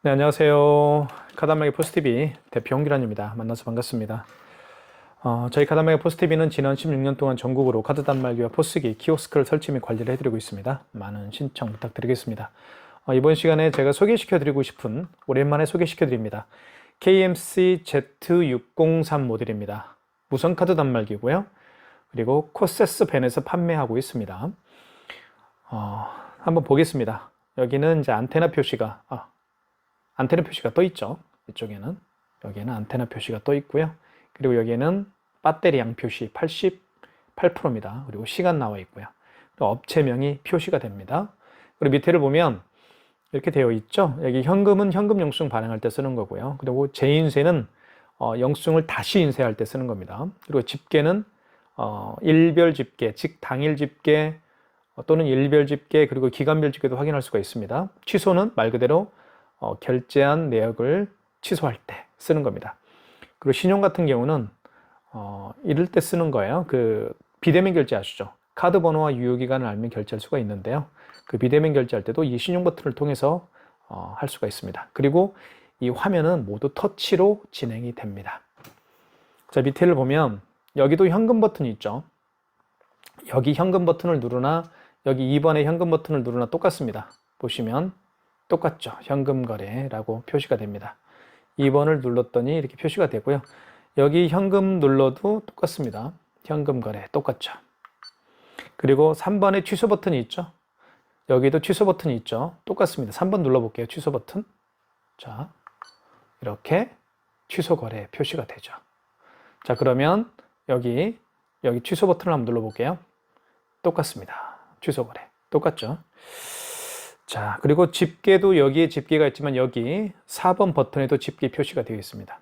네, 안녕하세요. 카단말기 포스TV 대표 홍기란입니다. 만나서 반갑습니다. 저희 카단말기 포스TV는 지난 16년 동안 전국으로 카드 단말기와 포스기, 키오스크를 설치 및 관리를 해드리고 있습니다. 많은 신청 부탁드리겠습니다. 이번 시간에 제가 소개시켜드리고 싶은, 오랜만에 소개시켜드립니다. KMC Z603 모델입니다. 무선 카드 단말기고요. 그리고 코세스 벤에서 판매하고 있습니다. 한번 보겠습니다. 여기는 이제 안테나 표시가 떠 있죠. 이쪽에는. 여기에는 안테나 표시가 떠 있고요. 그리고 여기에는 배터리양 표시 88%입니다. 그리고 시간 나와 있고요. 그리고 업체명이 표시가 됩니다. 그리고 밑에를 보면 이렇게 되어 있죠. 여기 현금은 현금 영수증 발행할 때 쓰는 거고요. 그리고 재인쇄는 영수증을 다시 인쇄할 때 쓰는 겁니다. 그리고 집계는 일별 집계, 즉 당일 집계 또는 일별 집계 그리고 기간별 집계도 확인할 수가 있습니다. 취소는 말 그대로 결제한 내역을 취소할 때 쓰는 겁니다. 그리고 신용 같은 경우는 이럴 때 쓰는 거예요. 그 비대면 결제 아시죠? 카드 번호와 유효기간을 알면 결제할 수가 있는데요. 그 비대면 결제할 때도 이 신용 버튼을 통해서 할 수가 있습니다. 그리고 이 화면은 모두 터치로 진행이 됩니다. 자, 밑에를 보면 여기도 현금 버튼이 있죠. 여기 현금 버튼을 누르나 여기 2번의 현금 버튼을 누르나 똑같습니다. 보시면 똑같죠. 현금 거래라고 표시가 됩니다. 2번을 눌렀더니 이렇게 표시가 되고요. 여기 현금 눌러도 똑같습니다. 현금 거래 똑같죠. 그리고 3번에 취소 버튼이 있죠. 여기도 취소 버튼이 있죠. 똑같습니다. 3번 눌러볼게요. 취소 버튼. 자, 이렇게 취소 거래 표시가 되죠. 자, 그러면 여기 취소 버튼을 한번 눌러볼게요. 똑같습니다. 취소 거래 똑같죠. 자, 그리고 집계도 여기에 집계가 있지만 여기 4번 버튼에도 집계 표시가 되어 있습니다.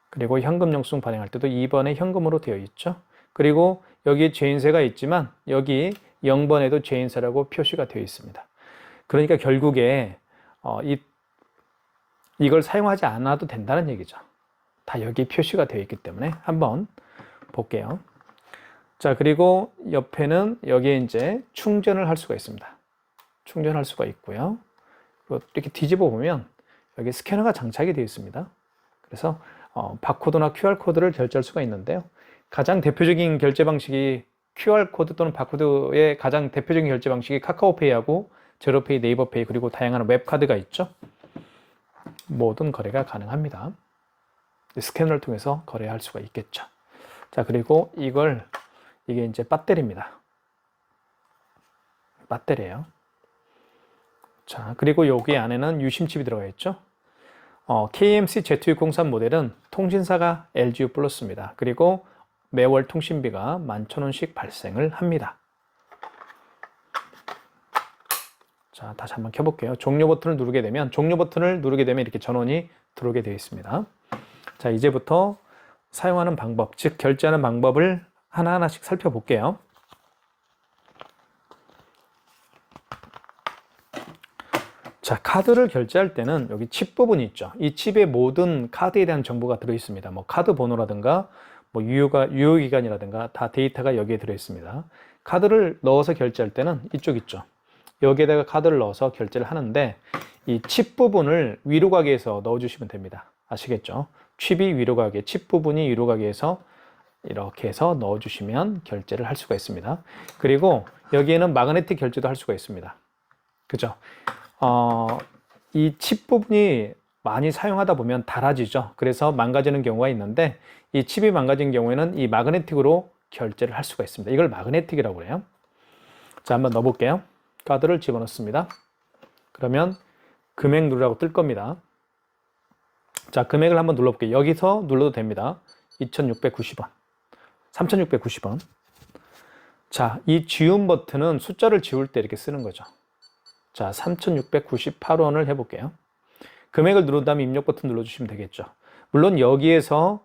그리고 현금 영수증 발행할 때도 2번에 현금으로 되어 있죠. 그리고 여기에 죄인세가 있지만 여기 0번에도 죄인세라고 표시가 되어 있습니다. 그러니까 결국에 이걸 사용하지 않아도 된다는 얘기죠. 다 여기 표시가 되어 있기 때문에 한번 볼게요. 자, 그리고 옆에는 여기에 이제 충전을 할 수가 있습니다. 충전할 수가 있고요. 그리고 이렇게 뒤집어 보면 여기 스캐너가 장착이 되어 있습니다. 그래서 바코드나 QR코드를 결제할 수가 있는데요. 가장 대표적인 결제 방식이 QR코드 또는 바코드의 가장 대표적인 결제 방식이 카카오페이하고 제로페이, 네이버페이 그리고 다양한 웹카드가 있죠. 모든 거래가 가능합니다. 스캐너를 통해서 거래할 수가 있겠죠. 자, 그리고 이게 이제 배터리입니다. 배터리예요. 자, 그리고 여기 안에는 유심칩이 들어가 있죠. KMC Z603 모델은 통신사가 LGU 플러스입니다. 그리고 매월 통신비가 11,000원씩 발생을 합니다. 자, 다시 한번 켜볼게요. 종료 버튼을 누르게 되면 이렇게 전원이 들어오게 되어 있습니다. 자, 이제부터 사용하는 방법, 즉 결제하는 방법을 하나하나씩 살펴볼게요. 자, 카드를 결제할 때는 여기 칩 부분이 있죠. 이 칩에 모든 카드에 대한 정보가 들어 있습니다. 뭐 카드 번호라든가 뭐 유효기간이라든가 다 데이터가 여기에 들어 있습니다. 카드를 넣어서 결제할 때는 이쪽 있죠. 여기에다가 카드를 넣어서 결제를 하는데 이 칩 부분을 위로 가게 해서 넣어 주시면 됩니다. 아시겠죠? 칩이 위로 가게, 칩 부분이 위로 가게 해서 이렇게 해서 넣어 주시면 결제를 할 수가 있습니다. 그리고 여기에는 마그네틱 결제도 할 수가 있습니다. 그죠? 이 칩 부분이 많이 사용하다 보면 닳아지죠. 그래서 망가지는 경우가 있는데 이 칩이 망가진 경우에는 이 마그네틱으로 결제를 할 수가 있습니다. 이걸 마그네틱이라고 그래요. 자, 한번 넣어볼게요. 카드를 집어넣습니다. 그러면 금액 누르라고 뜰 겁니다. 자, 금액을 한번 눌러볼게요. 여기서 눌러도 됩니다. 2,690원, 3,690원. 자, 이 지운 버튼은 숫자를 지울 때 이렇게 쓰는 거죠. 자, 3,698원을 해볼게요. 금액을 누른 다음에 입력 버튼 눌러주시면 되겠죠. 물론 여기에서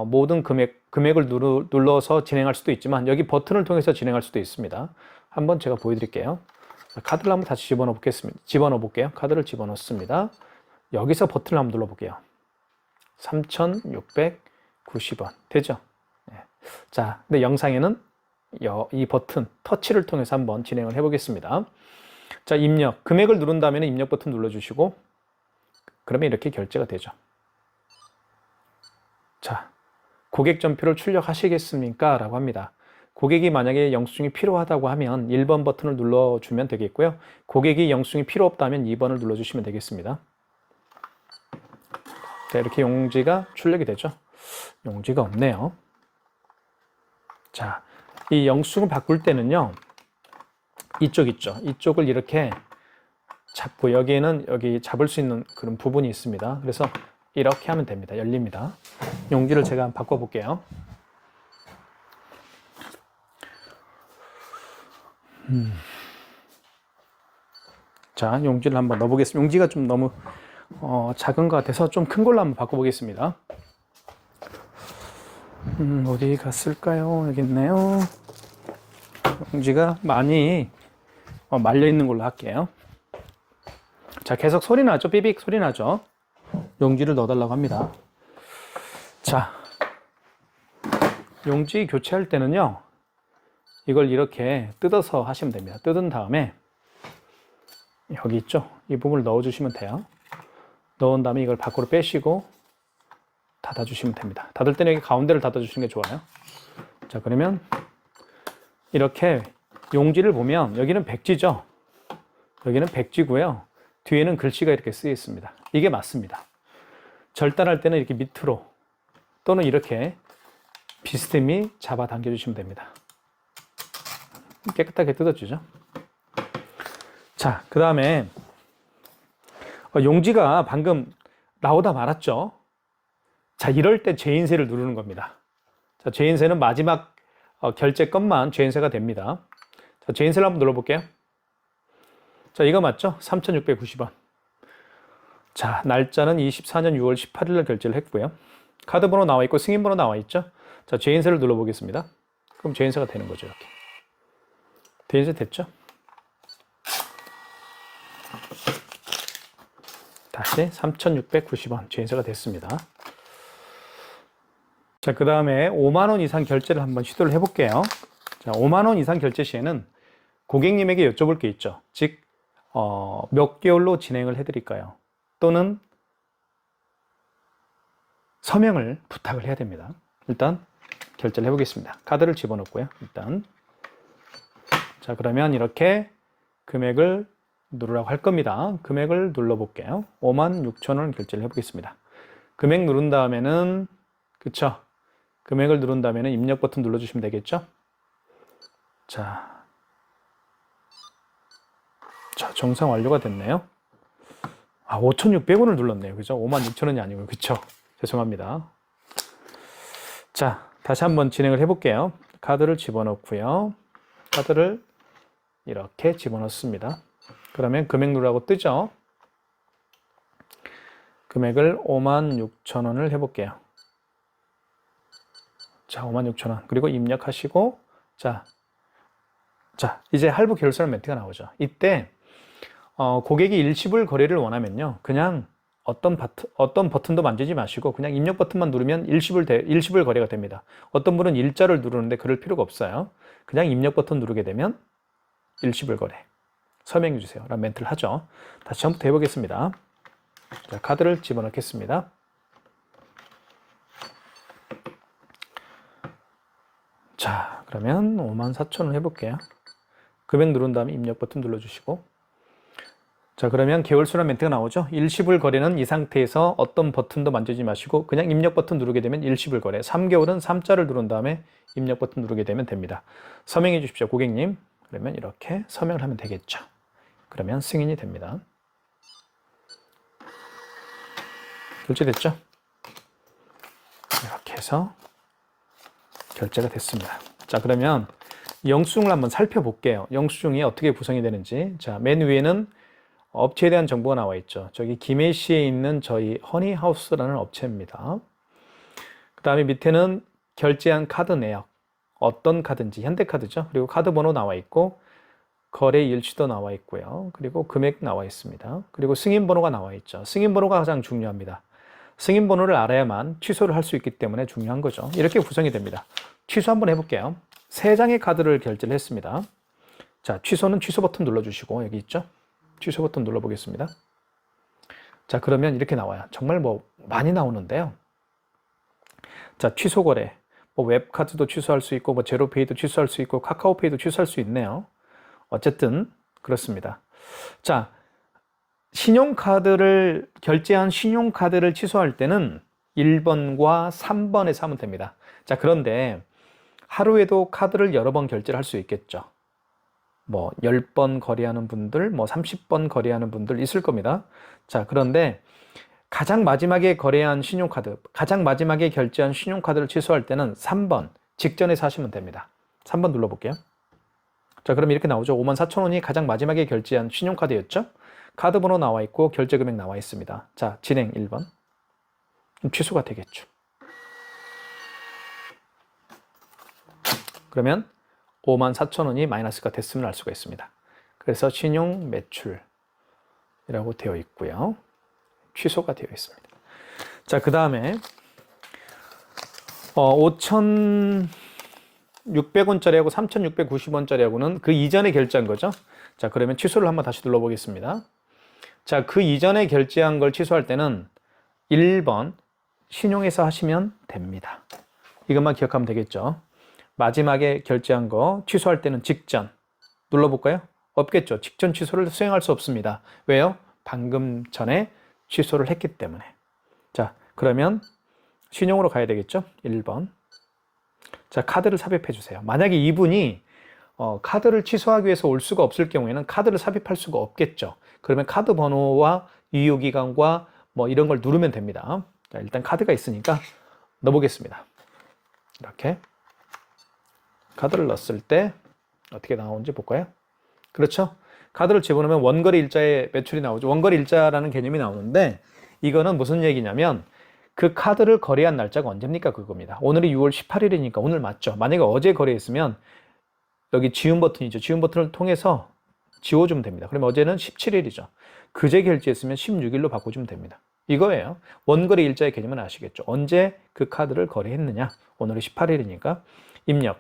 모든 금액을 눌러서 진행할 수도 있지만 여기 버튼을 통해서 진행할 수도 있습니다. 한번 제가 보여드릴게요. 자, 카드를 한번 다시 집어넣어 볼게요. 카드를 집어넣습니다. 여기서 버튼을 한번 눌러볼게요. 3,690원 되죠? 네. 자, 근데 영상에는 이 버튼 터치를 통해서 한번 진행을 해보겠습니다. 자, 입력 금액을 누른 다음에 입력 버튼 눌러주시고 그러면 이렇게 결제가 되죠. 자, 고객 전표를 출력하시겠습니까? 라고 합니다. 고객이 만약에 영수증이 필요하다고 하면 1번 버튼을 눌러주면 되겠고요. 고객이 영수증이 필요 없다면 2번을 눌러주시면 되겠습니다. 자, 이렇게 용지가 출력이 되죠. 용지가 없네요. 자, 이 영수증을 바꿀 때는요. 이쪽 있죠. 이쪽을 이렇게 잡고 여기에는 여기 잡을 수 있는 그런 부분이 있습니다. 그래서 이렇게 하면 됩니다. 열립니다. 용지를 제가 한번 바꿔볼게요. 자, 용지를 한번 넣어보겠습니다. 용지가 좀 너무 작은 것 같아서 좀 큰 걸로 한번 바꿔보겠습니다. 어디 갔을까요? 여기 있네요. 용지가 많이 말려 있는 걸로 할게요. 자, 계속 소리 나죠? 삐빅 소리 나죠? 용지를 넣어달라고 합니다. 자, 용지 교체할 때는요, 이걸 이렇게 뜯어서 하시면 됩니다. 뜯은 다음에 여기 있죠? 이 부분을 넣어주시면 돼요. 넣은 다음에 이걸 밖으로 빼시고 닫아주시면 됩니다. 닫을 때는 여기 가운데를 닫아주시는 게 좋아요. 자, 그러면 이렇게 용지를 보면 여기는 백지죠? 여기는 백지고요. 뒤에는 글씨가 이렇게 쓰여 있습니다. 이게 맞습니다. 절단할 때는 이렇게 밑으로 또는 이렇게 비스듬히 잡아당겨 주시면 됩니다. 깨끗하게 뜯어주죠. 자, 그 다음에 용지가 방금 나오다 말았죠. 자, 이럴 때 죄인세를 누르는 겁니다. 자, 죄인세는 마지막 결제 건만 죄인세가 됩니다. 자, 죄인세를 한번 눌러볼게요. 자, 이거 맞죠? 3,690원. 자, 날짜는 24년 6월 18일 날 결제를 했고요. 카드 번호 나와 있고 승인 번호 나와 있죠? 자, 죄인세를 눌러보겠습니다. 그럼 죄인세가 되는 거죠, 이렇게. 죄인세 됐죠? 다시 3,690원 죄인세가 됐습니다. 자, 그 다음에 5만 원 이상 결제를 한번 시도를 해볼게요. 자, 5만 원 이상 결제 시에는 고객님에게 여쭤볼 게 있죠. 즉, 몇 개월로 진행을 해드릴까요? 또는 서명을 부탁을 해야 됩니다. 일단 결제를 해보겠습니다. 카드를 집어넣고요. 일단 자, 그러면 이렇게 금액을 누르라고 할 겁니다. 금액을 눌러볼게요. 56,000원 결제를 해보겠습니다. 금액 누른 다음에는 그쵸? 금액을 누른 다음에는 입력 버튼 눌러주시면 되겠죠? 자, 정상 완료가 됐네요. 5,600원을 눌렀네요. 그죠? 56,000원이 아니고요. 그쵸? 죄송합니다. 자, 다시 한번 진행을 해볼게요. 카드를 집어넣고요. 카드를 이렇게 집어넣습니다. 그러면 금액 누르라고 뜨죠? 금액을 56,000원을 해볼게요. 자, 56,000원. 그리고 입력하시고, 자, 이제 할부 결算멘트가 나오죠. 이때, 고객이 일시불 거래를 원하면요. 그냥 어떤 버튼도 만지지 마시고 그냥 입력 버튼만 누르면 일시불 거래가 됩니다. 어떤 분은 일자를 누르는데 그럴 필요가 없어요. 그냥 입력 버튼 누르게 되면 일시불 거래. 서명해 주세요. 라는 멘트를 하죠. 다시 한번 해보겠습니다. 자, 카드를 집어넣겠습니다. 자, 그러면 54,000원 해볼게요. 금액 누른 다음에 입력 버튼 눌러주시고, 자, 그러면 개월수란 멘트가 나오죠. 일시불 거래는 이 상태에서 어떤 버튼도 만지지 마시고 그냥 입력 버튼 누르게 되면 일시불 거래. 3개월은 3자를 누른 다음에 입력 버튼 누르게 되면 됩니다. 서명해 주십시오, 고객님. 그러면 이렇게 서명을 하면 되겠죠. 그러면 승인이 됩니다. 결제됐죠? 이렇게 해서 결제가 됐습니다. 자, 그러면 영수증을 한번 살펴볼게요. 영수증이 어떻게 구성이 되는지. 자, 맨 위에는 업체에 대한 정보가 나와 있죠. 저기 김해시에 있는 저희 허니하우스라는 업체입니다. 그 다음에 밑에는 결제한 카드 내역, 어떤 카드인지, 현대카드죠. 그리고 카드 번호 나와 있고 거래 일치도 나와 있고요. 그리고 금액 나와 있습니다. 그리고 승인 번호가 나와 있죠. 승인 번호가 가장 중요합니다. 승인 번호를 알아야만 취소를 할 수 있기 때문에 중요한 거죠. 이렇게 구성이 됩니다. 취소 한번 해볼게요. 3장의 카드를 결제를 했습니다. 자, 취소는 취소 버튼 눌러주시고 여기 있죠. 취소 버튼 눌러보겠습니다. 자, 그러면 이렇게 나와요. 정말 뭐 많이 나오는데요. 자, 취소 거래. 뭐 웹카드도 취소할 수 있고, 뭐 제로페이도 취소할 수 있고, 카카오페이도 취소할 수 있네요. 어쨌든 그렇습니다. 자, 신용카드를 결제한 신용카드를 취소할 때는 1번과 3번에서 하면 됩니다. 자, 그런데 하루에도 카드를 여러 번 결제를 할 수 있겠죠. 뭐 10번 거래하는 분들, 뭐 30번 거래하는 분들 있을 겁니다. 자, 그런데 가장 마지막에 거래한 신용카드, 가장 마지막에 결제한 신용카드를 취소할 때는 3번 직전에서 하시면 됩니다. 3번 눌러볼게요. 자, 그럼 이렇게 나오죠. 54,000원이 가장 마지막에 결제한 신용카드였죠. 카드 번호 나와 있고 결제 금액 나와 있습니다. 자, 진행 1번. 취소가 되겠죠. 그러면 54,000원이 마이너스가 됐음을 알 수가 있습니다. 그래서 신용 매출이라고 되어 있고요. 취소가 되어 있습니다. 자, 그 다음에 5,600원짜리하고 3,690원짜리하고는 그 이전에 결제한 거죠. 자, 그러면 취소를 한번 다시 눌러보겠습니다. 자, 그 이전에 결제한 걸 취소할 때는 1번 신용에서 하시면 됩니다. 이것만 기억하면 되겠죠. 마지막에 결제한 거 취소할 때는 직전 눌러볼까요? 없겠죠. 직전 취소를 수행할 수 없습니다. 왜요? 방금 전에 취소를 했기 때문에. 자, 그러면 신용으로 가야 되겠죠. 1번. 자, 카드를 삽입해 주세요. 만약에 이분이 카드를 취소하기 위해서 올 수가 없을 경우에는 카드를 삽입할 수가 없겠죠. 그러면 카드 번호와 유효기간과 뭐 이런 걸 누르면 됩니다. 자, 일단 카드가 있으니까 넣어보겠습니다. 이렇게 카드를 넣었을 때 어떻게 나오는지 볼까요? 그렇죠? 카드를 집어넣으면 원거래 일자의 매출이 나오죠. 원거래 일자라는 개념이 나오는데 이거는 무슨 얘기냐면 그 카드를 거래한 날짜가 언제입니까? 그겁니다. 오늘이 6월 18일이니까 오늘 맞죠? 만약에 어제 거래했으면 여기 지운 버튼이죠. 지운 버튼을 통해서 지워주면 됩니다. 그러면 어제는 17일이죠. 그제 결제했으면 16일로 바꿔주면 됩니다. 이거예요. 원거래 일자의 개념은 아시겠죠? 언제 그 카드를 거래했느냐? 오늘이 18일이니까 입력.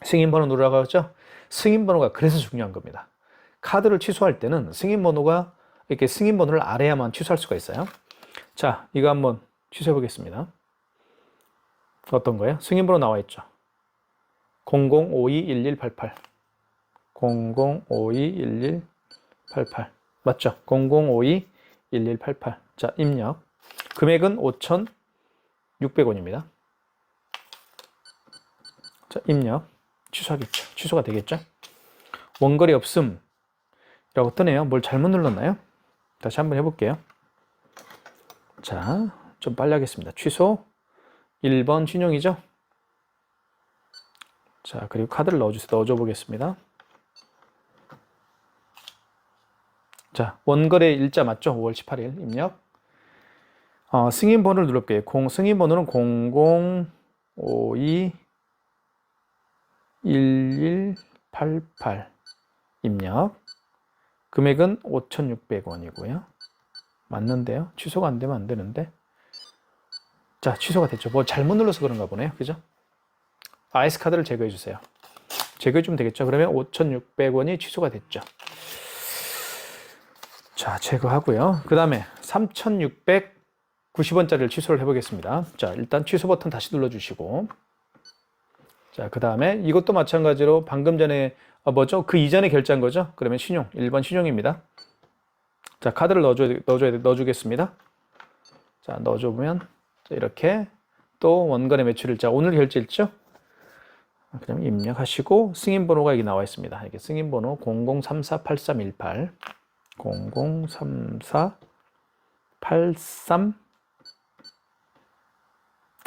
승인번호 누르라고 하죠? 승인번호가 그래서 중요한 겁니다. 카드를 취소할 때는 승인번호가 이렇게 승인번호를 알아야만 취소할 수가 있어요. 자, 이거 한번 취소해 보겠습니다. 어떤 거예요? 승인번호 나와 있죠. 00521188 00521188 맞죠? 00521188 자, 입력. 금액은 5,600원입니다. 자, 입력. 취소하겠죠. 취소가 되겠죠. 원거래 없음 이라고 뜨네요. 뭘 잘못 눌렀나요? 다시 한번 해볼게요. 자, 좀 빨리 하겠습니다. 취소 1번 신용이죠. 자, 그리고 카드를 넣어주세요. 넣어줘 보겠습니다. 자, 원거래 일자 맞죠? 5월 18일 입력. 승인번호를 누를게요. 승인번호는 00521188 입력. 금액은 5,600원이고요. 맞는데요? 취소가 안 되면 안 되는데. 자, 취소가 됐죠. 뭐 잘못 눌러서 그런가 보네요. 그죠? 아이스카드를 제거해 주세요. 제거해 주면 되겠죠. 그러면 5,600원이 취소가 됐죠. 자, 제거하고요. 그 다음에 3,690원짜리를 취소를 해보겠습니다. 자, 일단 취소 버튼 다시 눌러주시고. 자, 그 다음에 이것도 마찬가지로 방금 전에 뭐죠? 그 이전에 결제한 거죠? 그러면 신용, 1번 신용입니다. 자, 카드를 넣어주겠습니다. 자, 넣어주면 이렇게 또 원거래 매출일자, 오늘 결제일죠? 그럼 입력하시고 승인번호가 여기 나와 있습니다. 이렇게 승인번호 00348318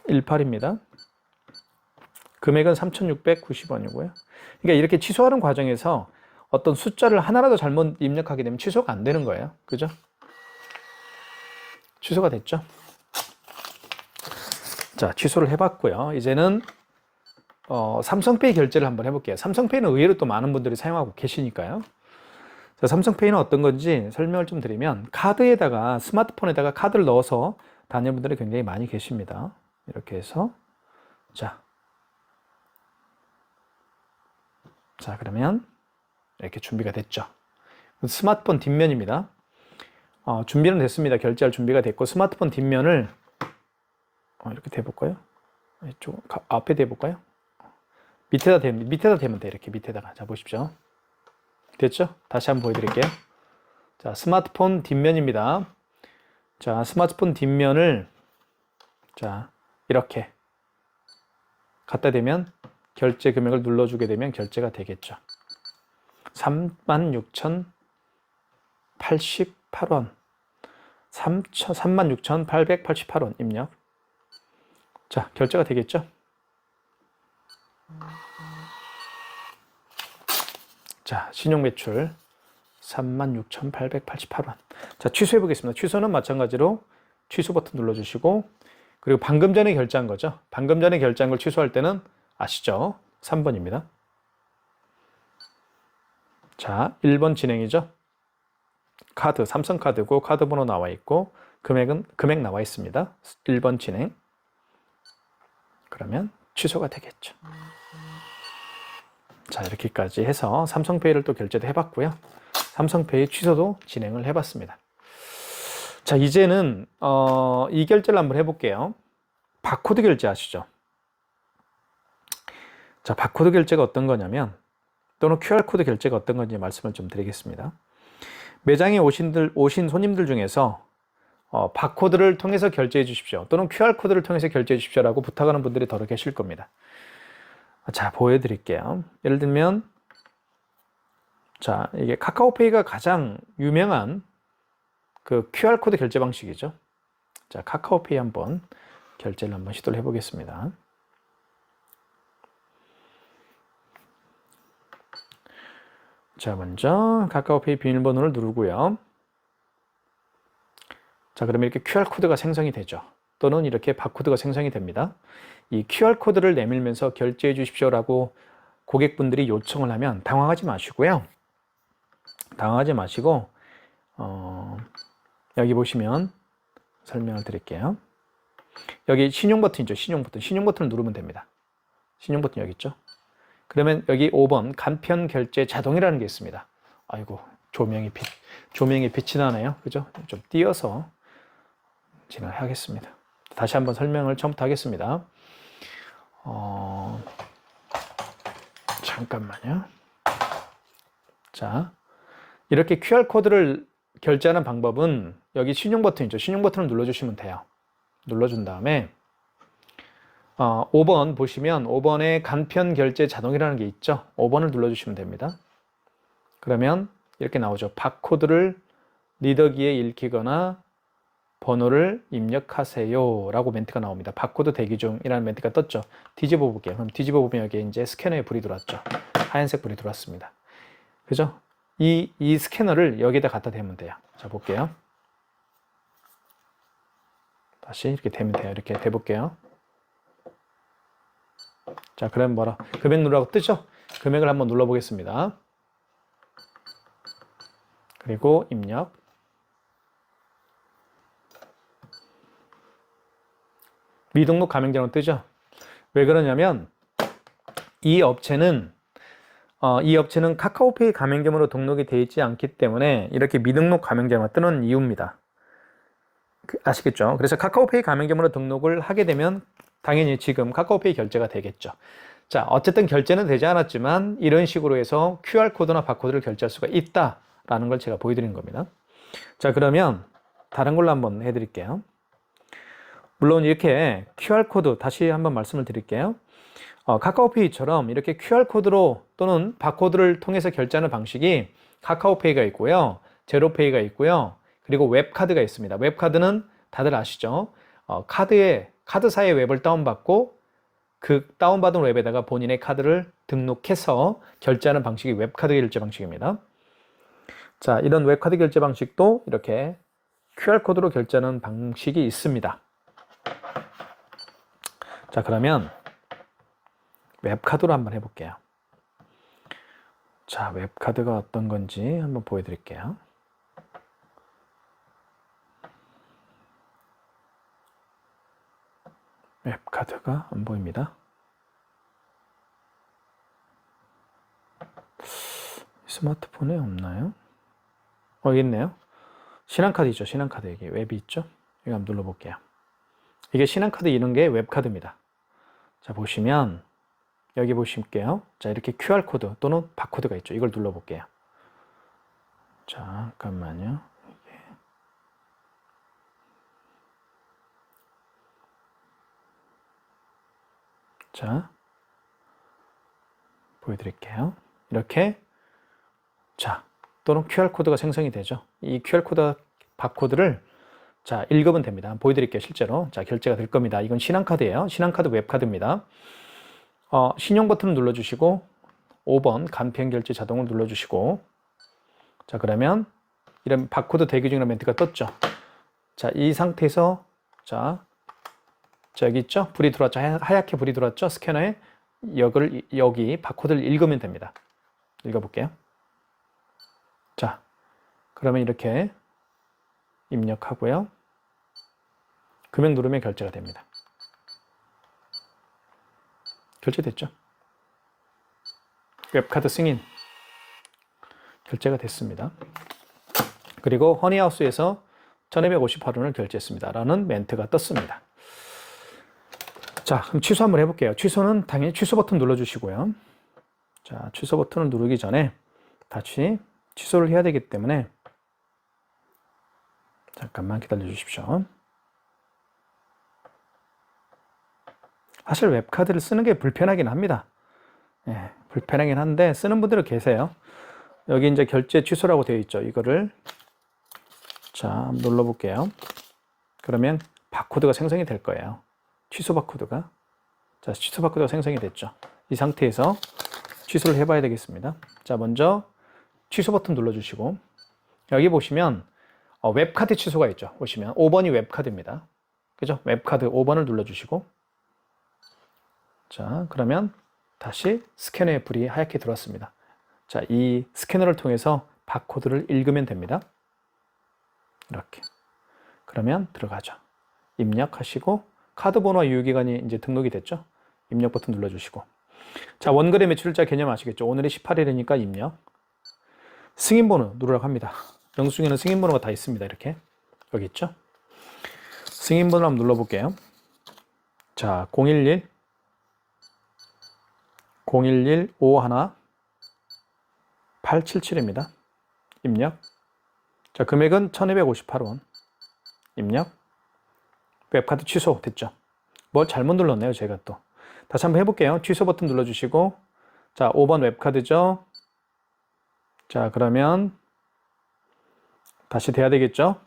00348318입니다. 금액은 3,690원이고요. 그러니까 이렇게 취소하는 과정에서 어떤 숫자를 하나라도 잘못 입력하게 되면 취소가 안 되는 거예요. 그죠? 취소가 됐죠? 자, 취소를 해봤고요. 이제는 삼성페이 결제를 한번 해볼게요. 삼성페이는 의외로 또 많은 분들이 사용하고 계시니까요. 자, 삼성페이는 어떤 건지 설명을 좀 드리면 카드에다가 스마트폰에다가 카드를 넣어서 다니는 분들이 굉장히 많이 계십니다. 이렇게 해서 자, 그러면 이렇게 준비가 됐죠. 스마트폰 뒷면입니다. 준비는 됐습니다. 결제할 준비가 됐고 스마트폰 뒷면을 이렇게 대볼까요? 이쪽 앞에 대볼까요? 밑에다 대면 돼. 이렇게 밑에다가. 자, 보십시오. 됐죠? 다시 한번 보여드릴게요. 자, 스마트폰 뒷면입니다. 자, 스마트폰 뒷면을 자, 이렇게 갖다 대면 결제 금액을 눌러주게 되면 결제가 되겠죠. 36,088원 36,888원 입력. 자, 결제가 되겠죠. 자, 신용매출 36,888원. 자, 취소해 보겠습니다. 취소는 마찬가지로 취소 버튼 눌러주시고, 그리고 방금 전에 결제한 거죠. 방금 전에 결제한 걸 취소할 때는 아시죠? 3번입니다. 자, 1번 진행이죠. 카드, 삼성카드고 카드 번호 나와 있고 금액 나와 있습니다. 1번 진행. 그러면 취소가 되겠죠. 자, 이렇게까지 해서 삼성페이를 또 결제도 해봤고요. 삼성페이 취소도 진행을 해봤습니다. 자, 이제는 이 결제를 한번 해볼게요. 바코드 결제 아시죠? 자, 바코드 결제가 어떤 거냐면, 또는 QR코드 결제가 어떤 건지 말씀을 좀 드리겠습니다. 매장에 오신 손님들 중에서 바코드를 통해서 결제해 주십시오, 또는 QR코드를 통해서 결제해 주십시오라고 부탁하는 분들이 더러 계실 겁니다. 자, 보여드릴게요. 예를 들면, 자, 이게 카카오페이가 가장 유명한 그 QR코드 결제 방식이죠. 자, 카카오페이 한번 결제를 한번 시도를 해보겠습니다. 자, 먼저 카카오페이 비밀번호를 누르고요. 자, 그러면 이렇게 QR코드가 생성이 되죠. 또는 이렇게 바코드가 생성이 됩니다. 이 QR코드를 내밀면서 결제해 주십시오라고 고객분들이 요청을 하면 당황하지 마시고요. 당황하지 마시고 여기 보시면 설명을 드릴게요. 여기 신용 버튼이죠. 신용 버튼을 누르면 됩니다. 신용 버튼 여기 있죠. 그러면 여기 5번 간편 결제 자동이라는 게 있습니다. 아이고, 조명이 빛이 나네요. 그죠? 좀 띄어서 진행을 하겠습니다. 다시 한번 설명을 처음부터 하겠습니다. 잠깐만요. 자, 이렇게 QR코드를 결제하는 방법은 여기 신용 버튼이죠. 신용 버튼을 눌러주시면 돼요. 눌러준 다음에 5번 보시면 5번에 간편 결제 자동이라는 게 있죠. 5번을 눌러주시면 됩니다. 그러면 이렇게 나오죠. 바코드를 리더기에 읽히거나 번호를 입력하세요 라고 멘트가 나옵니다. 바코드 대기 중이라는 멘트가 떴죠. 뒤집어 볼게요. 그럼 뒤집어 보면 여기 이제 스캐너에 불이 들어왔죠. 하얀색 불이 들어왔습니다. 그죠? 이 스캐너를 여기다 갖다 대면 돼요. 자, 볼게요. 다시 이렇게 대면 돼요. 이렇게 대볼게요. 자, 그럼 뭐라? 금액 누르라고 뜨죠? 금액을 한번 눌러보겠습니다. 그리고 입력. 미등록 가맹점으로 뜨죠? 왜 그러냐면 이 업체는 카카오페이 가맹점으로 등록이 되어 있지 않기 때문에 이렇게 미등록 가맹점으로 뜨는 이유입니다. 아시겠죠? 그래서 카카오페이 가맹점으로 등록을 하게 되면 당연히 지금 카카오페이 결제가 되겠죠. 자, 어쨌든 결제는 되지 않았지만 이런 식으로 해서 QR코드나 바코드를 결제할 수가 있다라는 걸 제가 보여드린 겁니다. 자, 그러면 다른 걸로 한번 해드릴게요. 물론 이렇게 QR코드 다시 한번 말씀을 드릴게요. 카카오페이처럼 이렇게 QR코드로 또는 바코드를 통해서 결제하는 방식이 카카오페이가 있고요. 제로페이가 있고요. 그리고 웹카드가 있습니다. 웹카드는 다들 아시죠? 카드사의 웹을 다운받고 그 다운받은 웹에다가 본인의 카드를 등록해서 결제하는 방식이 웹카드 결제 방식입니다. 자, 이런 웹카드 결제 방식도 이렇게 QR코드로 결제하는 방식이 있습니다. 자, 그러면 웹카드로 한번 해볼게요. 자, 웹카드가 어떤 건지 한번 보여드릴게요. 웹카드가 안 보입니다. 스마트폰에 없나요? 여기 있네요. 신한카드 있죠. 신한카드 여기 웹이 있죠. 이거 한번 눌러볼게요. 이게 신한카드 이런 게 웹카드입니다. 자, 보시면 여기 보실게요. 자, 이렇게 QR코드 또는 바코드가 있죠. 이걸 눌러볼게요. 자, 잠깐만요. 자, 보여드릴게요. 이렇게, 자, 또는 QR코드가 생성이 되죠. 이 QR코드 바코드를 자, 읽으면 됩니다. 보여드릴게요. 실제로. 자, 결제가 될 겁니다. 이건 신한카드예요. 신한카드 웹카드입니다. 신용 버튼을 눌러주시고 5번 간편 결제 자동을 눌러주시고, 자, 그러면 이런 바코드 대기 중이라는 멘트가 떴죠. 자, 이 상태에서 자, 여기 있죠? 불이 들어왔죠? 하얗게 불이 들어왔죠? 스캐너에 여기 바코드를 읽으면 됩니다. 읽어볼게요. 자, 그러면 이렇게 입력하고요. 금액 누르면 결제가 됩니다. 결제됐죠? 웹카드 승인 결제가 됐습니다. 그리고 허니하우스에서 1258원을 결제했습니다 라는 멘트가 떴습니다. 자, 그럼 취소 한번 해볼게요. 취소는 당연히 취소 버튼 눌러주시고요. 자, 취소 버튼을 누르기 전에 다시 취소를 해야 되기 때문에 잠깐만 기다려 주십시오. 사실 웹카드를 쓰는 게 불편하긴 합니다. 예, 불편하긴 한데 쓰는 분들은 계세요. 여기 이제 결제 취소라고 되어 있죠. 이거를 자, 눌러볼게요. 그러면 바코드가 생성이 될 거예요. 취소 바코드가. 자, 취소 바코드가 생성이 됐죠. 이 상태에서 취소를 해봐야 되겠습니다. 자, 먼저 취소 버튼 눌러주시고, 여기 보시면 웹카드 취소가 있죠. 보시면 5번이 웹카드입니다. 그죠? 웹카드 5번을 눌러주시고, 자, 그러면 다시 스캐너에 불이 하얗게 들어왔습니다. 자, 이 스캐너를 통해서 바코드를 읽으면 됩니다. 이렇게. 그러면 들어가죠. 입력하시고, 카드 번호와 유효기간이 이제 등록이 됐죠. 입력 버튼 눌러주시고. 자, 원거래 매출일자 개념 아시겠죠? 오늘이 18일이니까 입력. 승인번호 누르라고 합니다. 영수증에는 승인번호가 다 있습니다. 이렇게. 여기 있죠? 승인번호 한번 눌러볼게요. 자, 011 51 877입니다. 입력. 자, 금액은 1258원. 입력. 웹카드 취소 됐죠. 뭐 잘못 눌렀네요. 제가 또. 다시 한번 해볼게요. 취소 버튼 눌러주시고, 자, 5번 웹카드죠. 자, 그러면 다시 돼야 되겠죠.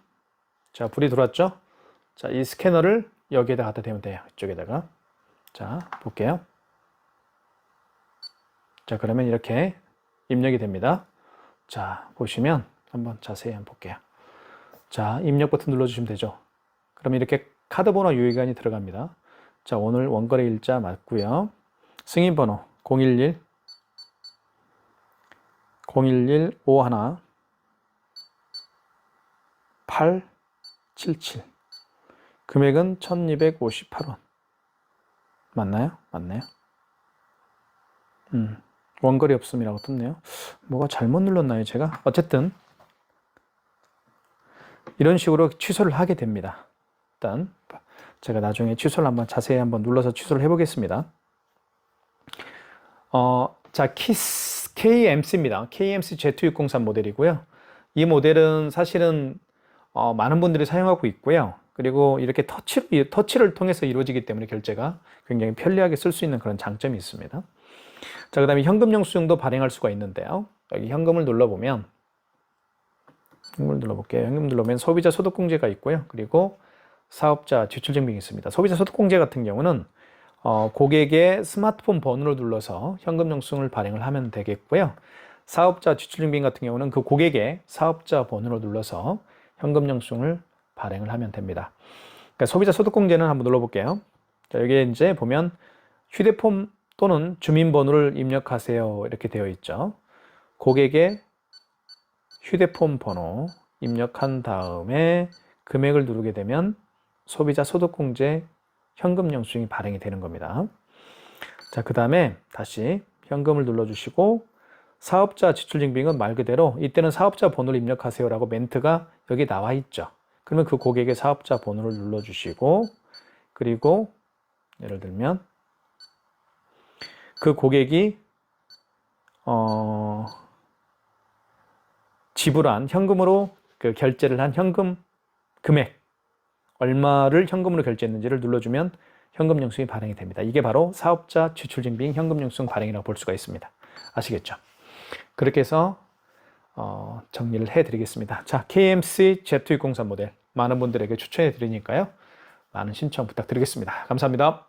자, 불이 들어왔죠. 자, 이 스캐너를 여기에다 갖다 대면 돼요. 이쪽에다가. 자, 볼게요. 자, 그러면 이렇게 입력이 됩니다. 자, 보시면 한번 자세히 한번 볼게요. 자, 입력 버튼 눌러주시면 되죠. 그럼 이렇게 카드 번호 유효기간이 들어갑니다. 자, 오늘 원거래 일자 맞고요. 승인 번호 011 51 877. 금액은 1258원. 맞나요? 맞네요. 원거리 없음이라고 떴네요. 뭐가 잘못 눌렀나요, 제가? 어쨌든 이런 식으로 취소를 하게 됩니다. 일단 제가 나중에 취소를 한번 자세히 한번 눌러서 취소를 해보겠습니다. 자, KMC입니다. KMC Z603 모델이고요. 이 모델은 사실은 많은 분들이 사용하고 있고요. 그리고 이렇게 터치를 통해서 이루어지기 때문에 결제가 굉장히 편리하게 쓸 수 있는 그런 장점이 있습니다. 자, 그 다음에 현금 영수증도 발행할 수가 있는데요. 여기 현금을 눌러보면, 현금을 눌러볼게요. 현금 눌러보면 소비자 소득공제가 있고요. 그리고 사업자 지출증빙이 있습니다. 소비자 소득공제 같은 경우는 고객의 스마트폰 번호를 눌러서 현금 영수증을 발행을 하면 되겠고요. 사업자 지출증빙 같은 경우는 그 고객의 사업자 번호를 눌러서 현금 영수증을 발행을 하면 됩니다. 그러니까 소비자 소득공제는 한번 눌러볼게요. 자, 여기에 이제 보면 휴대폰 또는 주민번호를 입력하세요. 이렇게 되어 있죠. 고객의 휴대폰 번호 입력한 다음에 금액을 누르게 되면 소비자 소득공제 현금 영수증이 발행이 되는 겁니다. 자, 그 다음에 다시 현금을 눌러주시고 사업자 지출증빙은 말 그대로 이때는 사업자 번호를 입력하세요라고 멘트가 여기 나와 있죠. 그러면 그 고객의 사업자 번호를 눌러주시고, 그리고 예를 들면 그 고객이 지불한 현금으로 그 결제를 한 현금 금액 얼마를 현금으로 결제했는지를 눌러주면 현금 영수증이 발행이 됩니다. 이게 바로 사업자 지출증빙 현금 영수증 발행이라고 볼 수가 있습니다. 아시겠죠? 그렇게 해서 정리를 해드리겠습니다. 자, KMC Z603 모델 많은 분들에게 추천해 드리니까요. 많은 신청 부탁드리겠습니다. 감사합니다.